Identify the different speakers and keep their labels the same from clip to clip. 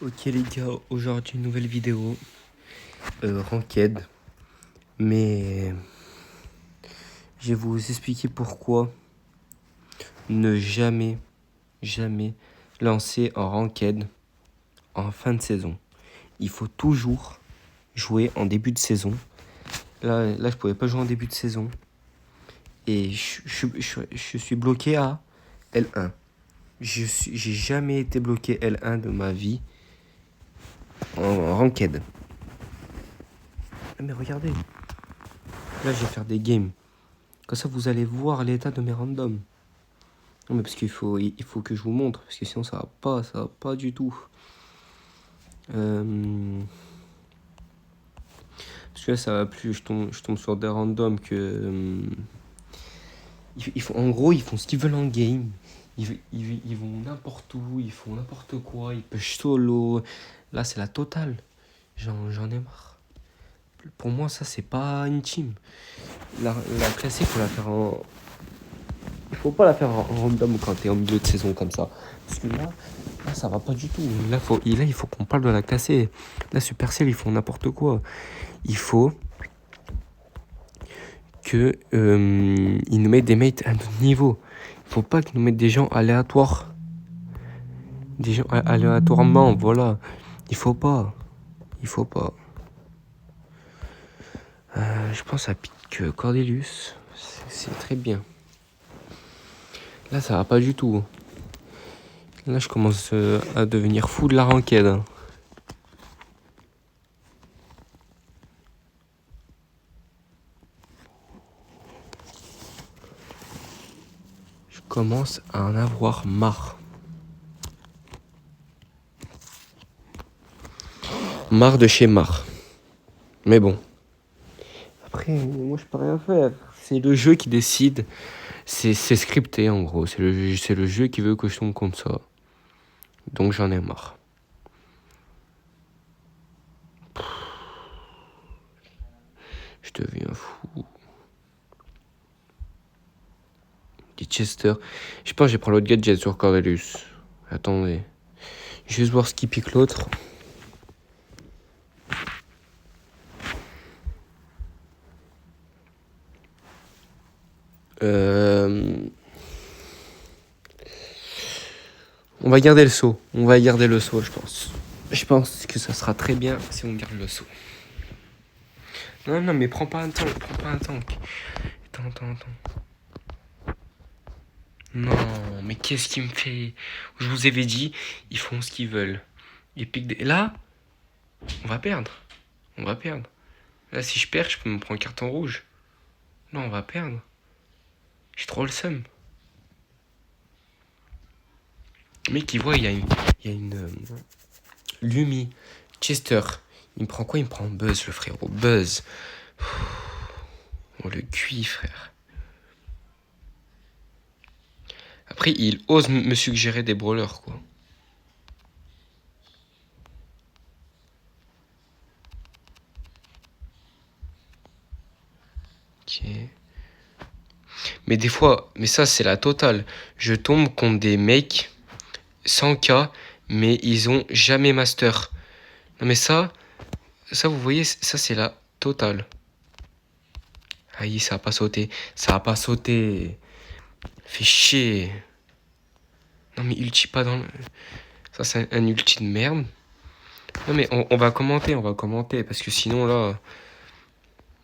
Speaker 1: Ok les gars, aujourd'hui une nouvelle vidéo Ranked, mais je vais vous expliquer pourquoi ne jamais lancer en Ranked en fin de saison. Il faut toujours jouer en début de saison. Là je pouvais pas jouer en début de saison et je suis bloqué à L1. J'ai jamais été bloqué L1 de ma vie en Ranked. Mais regardez, là je vais faire des games. Comme ça, vous allez voir l'état de mes randoms. Non, mais parce qu'il faut que je vous montre, parce que sinon ça va pas du tout. Parce que là, ça va plus, je tombe sur des randoms que... en gros, ils font ce qu'ils veulent en game. Ils vont n'importe où, ils font n'importe quoi, ils push solo. Là, c'est la totale. J'en ai marre. Pour moi, ça, c'est pas une team. La classique, faut la faire en... Il faut pas la faire en random quand t'es en milieu de saison comme ça. Parce que là, ça va pas du tout. Là, il faut qu'on parle de la classée. Là, Supercell, ils font n'importe quoi. Il faut que ils nous mettent des mates à notre niveau. Il faut pas qu'ils nous mettent des gens aléatoires. Des gens aléatoirement, voilà. Il faut pas. Je pense à pique Cordelius. C'est très bien. Là, ça va pas du tout. Là, je commence à devenir fou de la ranked. Je commence à en avoir marre. Marre de chez marre. Mais bon. Après, moi, je peux rien faire. C'est le jeu qui décide. C'est scripté, en gros. C'est le jeu qui veut que je tombe comme ça. Donc, j'en ai marre. Je deviens fou. Chester. Je pense que je vais prendre l'autre gadget sur Corellius. Attendez. Juste voir ce qui pique l'autre. On va garder le saut. Je pense. Je pense que ça sera très bien si on garde le saut. Non, mais prends pas un tank. Attends. Non, mais qu'est-ce qu'il me fait? Je vous avais dit, ils font ce qu'ils veulent. Ils piquent des... Là, on va perdre. Là, si je perds, je peux me prendre un carton rouge. Non, on va perdre. J'ai trop le seum. Le mec, il voit, il y a une Lumi, Chester. Il me prend quoi? Il me prend Buzz, le frérot. Buzz. Oh, le cuit, frère. Après, il ose me suggérer des brawlers, quoi. Ok. Mais des fois, mais ça, c'est la totale. Je tombe contre des mecs 100K, mais ils ont jamais master. Non, mais ça, vous voyez, ça, c'est la totale. Aïe, ça a pas sauté. Fait chier. Non, mais ulti pas dans le... Ça, c'est un ulti de merde. Non, mais on va commenter, parce que sinon, là...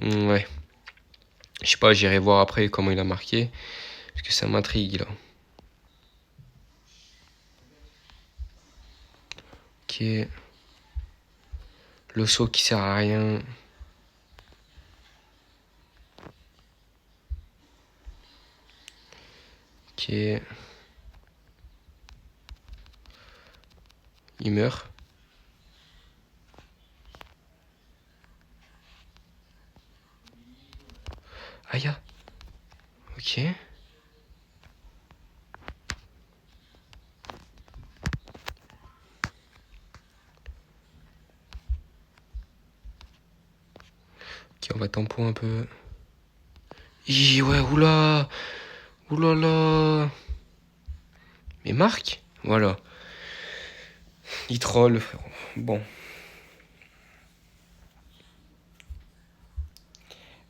Speaker 1: Ouais. Je sais pas, j'irai voir après comment il a marqué. Parce que ça m'intrigue, là. Ok. Le saut qui sert à rien. Ok. Il meurt. Aïe. Ok. Ok, on va tampon un peu. Ouais, oula. Oulala. Mais Marc, voilà. Il troll, frérot. Bon.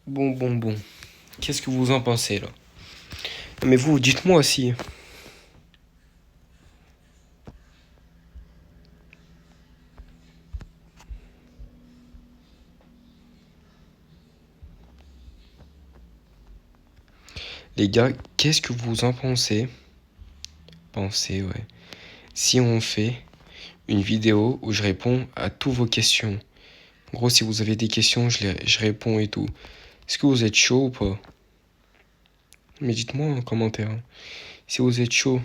Speaker 1: Bon. Qu'est-ce que vous en pensez, là? Mais vous, dites-moi aussi. Les gars, qu'est-ce que vous en pensez? Pensez, ouais. Si on fait une vidéo où je réponds à toutes vos questions. En gros, si vous avez des questions, je réponds et tout. Est-ce que vous êtes chaud ou pas? Mais dites-moi en commentaire. Hein. Si vous êtes chaud,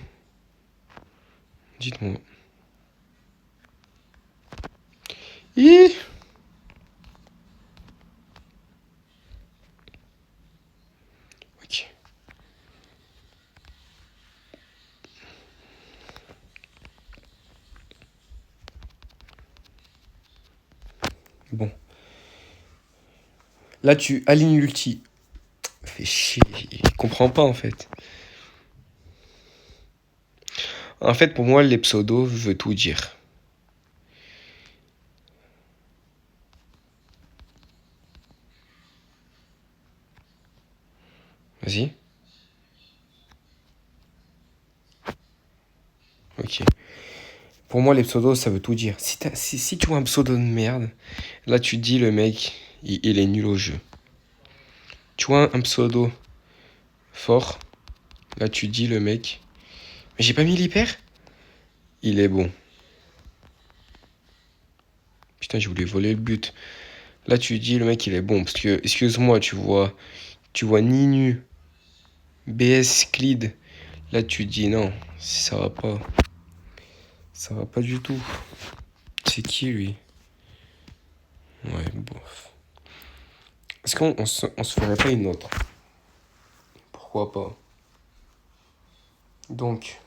Speaker 1: dites-moi. Hi. Ok. Bon. Là, tu alignes l'ulti. Fait chier. Il comprend pas, en fait. En fait, pour moi, les pseudos veut tout dire. Vas-y. Ok. Pour moi, les pseudos, ça veut tout dire. Si tu vois un pseudo de merde, là, tu dis le mec, il est nul au jeu. Tu vois un pseudo fort, là, tu dis le mec, mais j'ai pas mis l'hyper? Il est bon. Putain, j'ai voulu voler le but. Là, tu dis le mec, il est bon. Parce que, excuse-moi, tu vois Ninu, BS, Clyde. Là, tu dis non, ça va pas. Ça va pas du tout. C'est qui, lui? Ouais, bof. Est-ce on se ferait pas une autre? Pourquoi pas? Donc.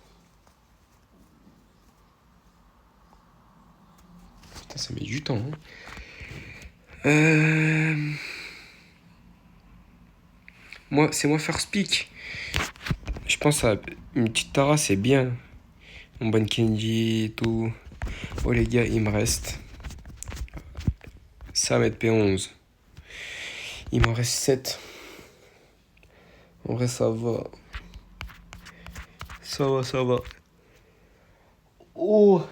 Speaker 1: Putain, ça met du temps. Hein. C'est moi first pick. Je pense à une petite Tara, c'est bien. Mon bon Kenji et tout. Oh les gars, il me reste Sam et P11. Il m'en reste 7. En vrai, ça va. Ça va. Oh!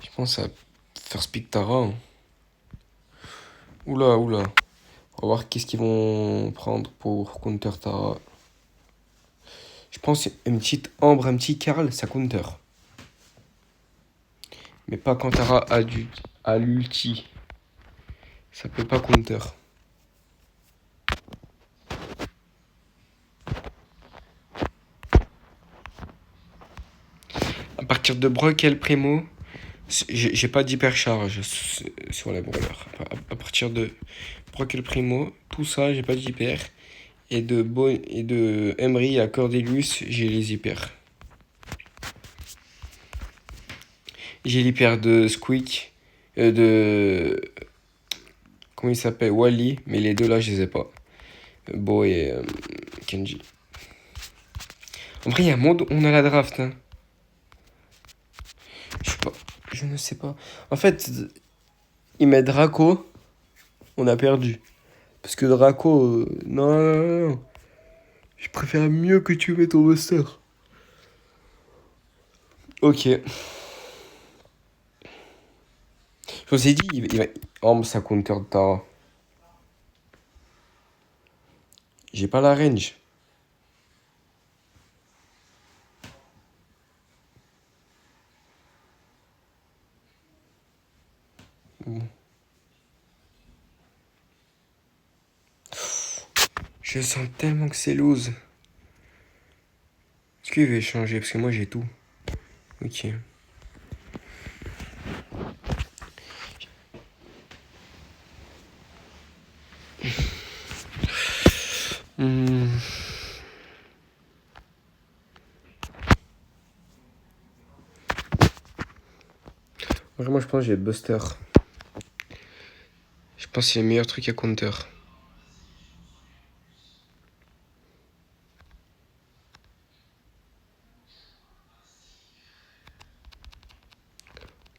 Speaker 1: Je pense à faire Speak Tara. Hein. Oula. On va voir qu'est-ce qu'ils vont prendre pour counter Tara. Je pense une petite Ambre, un petit Karl, ça counter. Mais pas quand Tara a l'ulti. Ça peut pas counter. À partir de Brock et le Primo, j'ai pas d'hypercharge sur la brawler. À partir de Brock et le Primo, tout ça, j'ai pas d'hyper. Et de Emery à Cordelius, j'ai les hyper. J'ai l'hyper de Squeak, comment il s'appelle? Wally, mais les deux là, je les ai pas. Bo et Kenji. En vrai, il y a un monde où on a la draft. Hein. Je sais pas. Je ne sais pas. En fait, il met Draco, on a perdu. Parce que Draco, non. Je préfère mieux que tu mettes ton buster. Ok. Je vous ai dit, il va... Oh, ça counter de Tara. J'ai pas la range. Je sens tellement que c'est loose. Est-ce qu'il va changer? Parce que moi j'ai tout. Ok. Vraiment, je pense que j'ai Buster. Je pense que c'est le meilleur truc à counter.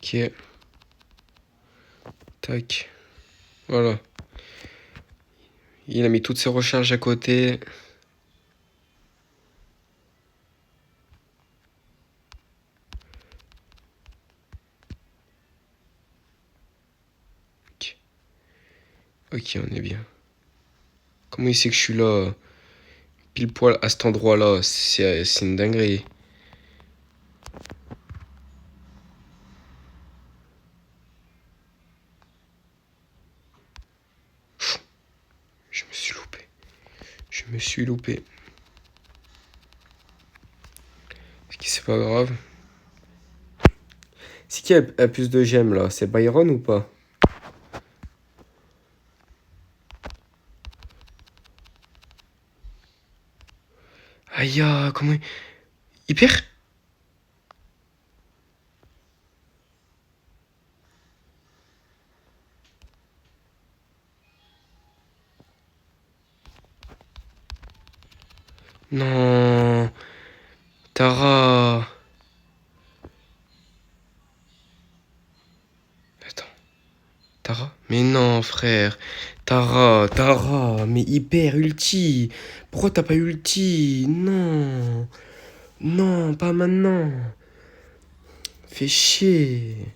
Speaker 1: Ok. Tac. Voilà. Il a mis toutes ses recharges à côté. Ok. Ok, on est bien. Comment il sait que je suis là, pile poil à cet endroit-là? C'est une dinguerie. Je me suis loupé. Je me suis loupé. C'est pas grave. C'est qui a plus de gemmes là? C'est Byron ou pas? Aïe, comment il perd? Non. Tara. Attends. Tara? Mais non, frère. Tara. Mais il perd ulti. Pourquoi t'as pas ulti? Non. Non, pas maintenant. Fais chier.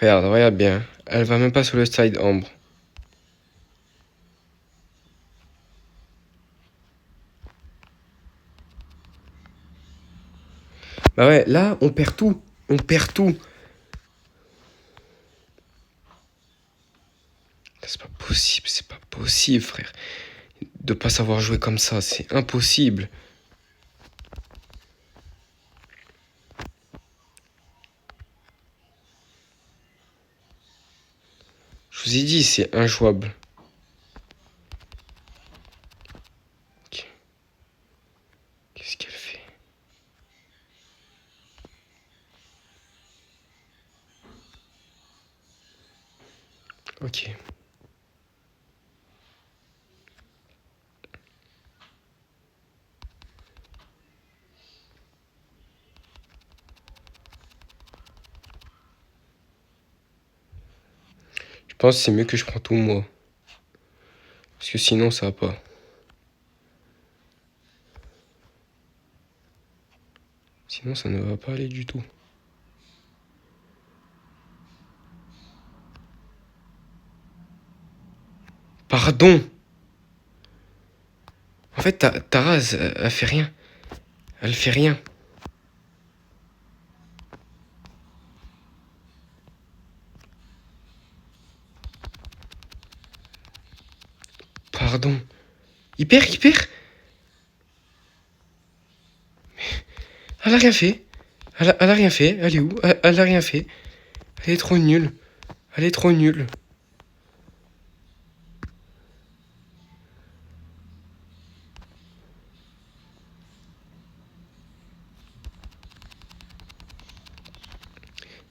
Speaker 1: Regarde bien. Elle va même pas sur le side Ambre. Bah ouais, là, on perd tout. On perd tout. C'est pas possible, frère. De pas savoir jouer comme ça, c'est impossible. Je vous ai dit, c'est injouable. Ok. Qu'est-ce qu'elle fait? Ok. Je pense que c'est mieux que je prends tout moi. Parce que sinon, ça va pas. Sinon, ça ne va pas aller du tout. Pardon! En fait, Tara, elle fait rien. Elle fait rien. Pardon. Il perd. Elle a rien fait. Elle a rien fait. Elle est où? Elle a rien fait. Elle est trop nulle. Elle est trop nulle.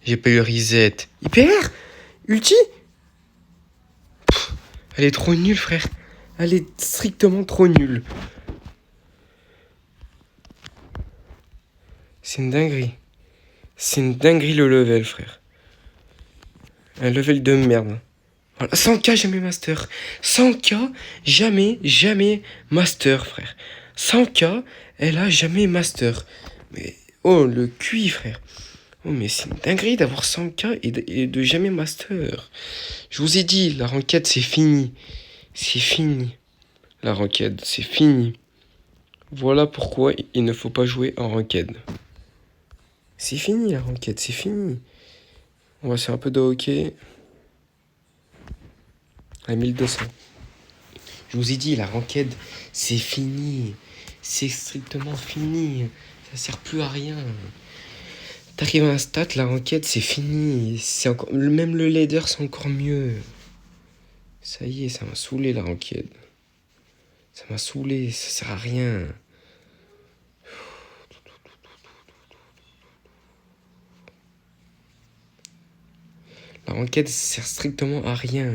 Speaker 1: J'ai pas eu reset. Il perd? Ulti? Elle est trop nulle, frère. Elle est strictement trop nulle. C'est une dinguerie. C'est une dinguerie le level, frère. Un level de merde. Voilà. 100k jamais master. 100k jamais master, frère. 100k, elle a jamais master. Mais oh, le QI, frère. Oh, mais c'est une dinguerie d'avoir 100k et de jamais master. Je vous ai dit, la ranked, c'est fini. C'est fini. La ranked, c'est fini. Voilà pourquoi il ne faut pas jouer en ranked. C'est fini la ranked, c'est fini. On va faire un peu de hockey. À 1200. Je vous ai dit, la ranked, c'est fini. C'est strictement fini. Ça sert plus à rien. T'arrives à un stat, la ranked, c'est fini. C'est encore... Même le leader, c'est encore mieux. Ça y est, ça m'a saoulé la ranked. Ça m'a saoulé, ça sert à rien. La ranked sert strictement à rien.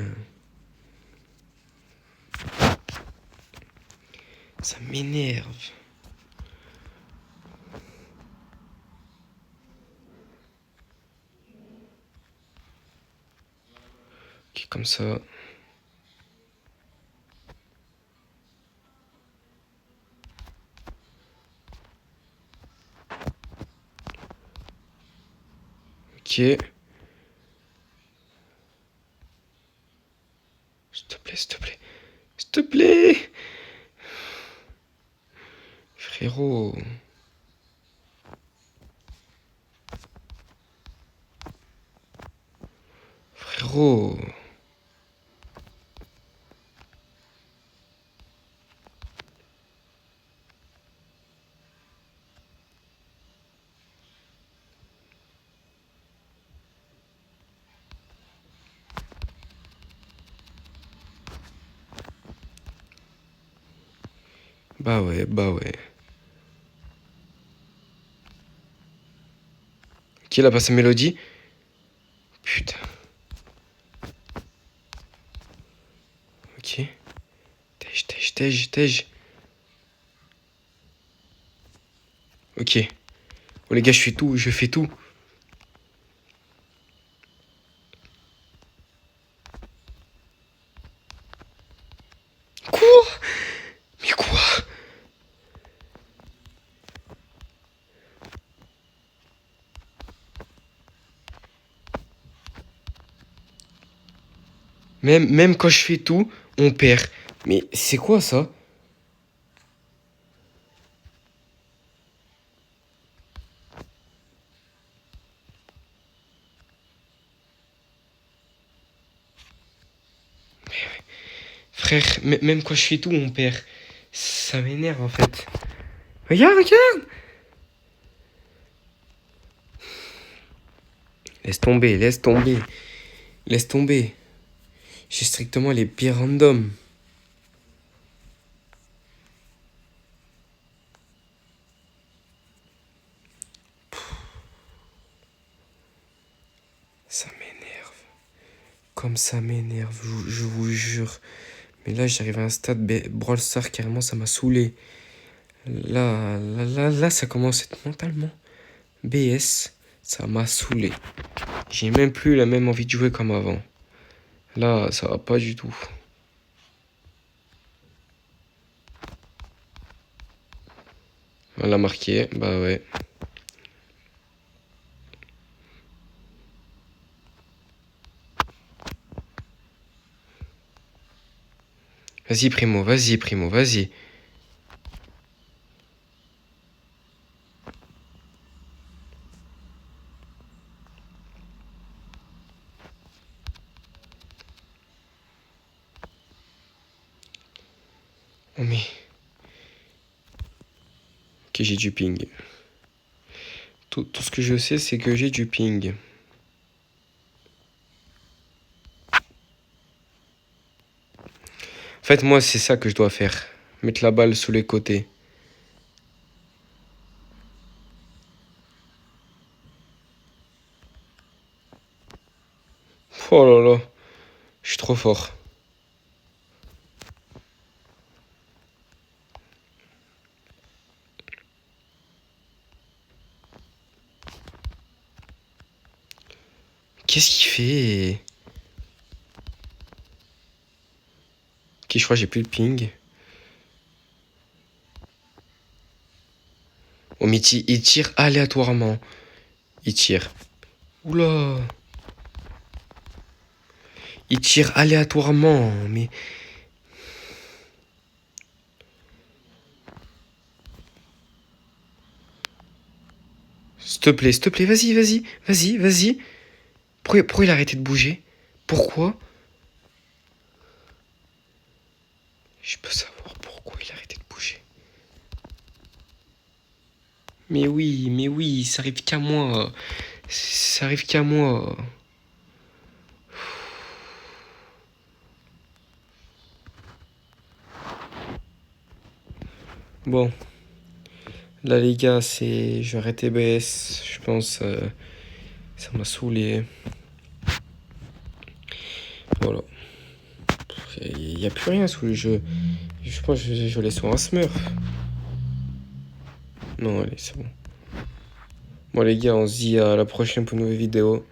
Speaker 1: Ça m'énerve. Ok, comme ça. Ok. S'il te plaît, s'il te plaît. S'il te plaît. Frérot. Frérot. Bah ouais, bah ouais. Qui l'a passé Mélodie? Putain. Ok. Tej. Ok. Oh les gars, je fais tout. Quoi? Mais quoi? Même quand je fais tout, on perd. Mais c'est quoi ça? Frère, même quand je fais tout, on perd. Ça m'énerve en fait. Regarde. Laisse tomber. J'ai strictement les pires randoms. Ça m'énerve. Comme ça m'énerve, je vous jure. Mais là, j'arrive à un stade Brawl Stars, carrément, ça m'a saoulé. Là, ça commence à être mentalement. BS, ça m'a saoulé. J'ai même plus la même envie de jouer comme avant. Là, ça va pas du tout. On l'a marqué, bah ouais. Vas-y, Primo, vas-y. Oh mais... Ok, j'ai du ping. Tout ce que je sais, c'est que j'ai du ping. En fait, moi, c'est ça que je dois faire. Mettre la balle sous les côtés. Oh là là, je suis trop fort. Qu'est-ce qu'il fait? Ok, je crois que j'ai plus le ping. Oh, mais il tire aléatoirement. Il tire. Oula. Il tire aléatoirement, mais... S'il te plaît, vas-y. Pourquoi il a arrêté de bouger? Pourquoi? Je peux savoir pourquoi il a arrêté de bouger. Mais oui, ça arrive qu'à moi. Ça arrive qu'à moi. Bon. Là, les gars, je vais arrêter BS. Je pense. Ça m'a saoulé. Voilà. Il n'y a plus rien sous le jeu. Je pense que je l'ai sur un Smurf. Non, allez, c'est bon. Bon, les gars, on se dit à la prochaine pour une nouvelle vidéo.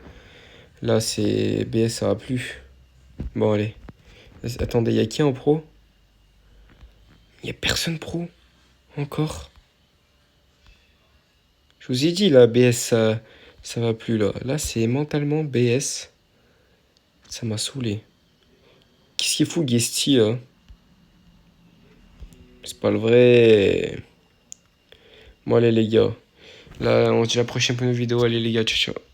Speaker 1: Là, c'est BS, ça va plus. Bon, allez. Attendez, il y a qui en pro? Il n'y a personne pro. Encore. Je vous ai dit, là, BS, ça va plus, là. Là, c'est mentalement BS. Ça m'a saoulé. Qu'est-ce qu'il fout, Guesty, là? C'est pas le vrai. Bon, allez, les gars. Là, on se dit à la prochaine pour une vidéo. Allez, les gars, ciao, ciao.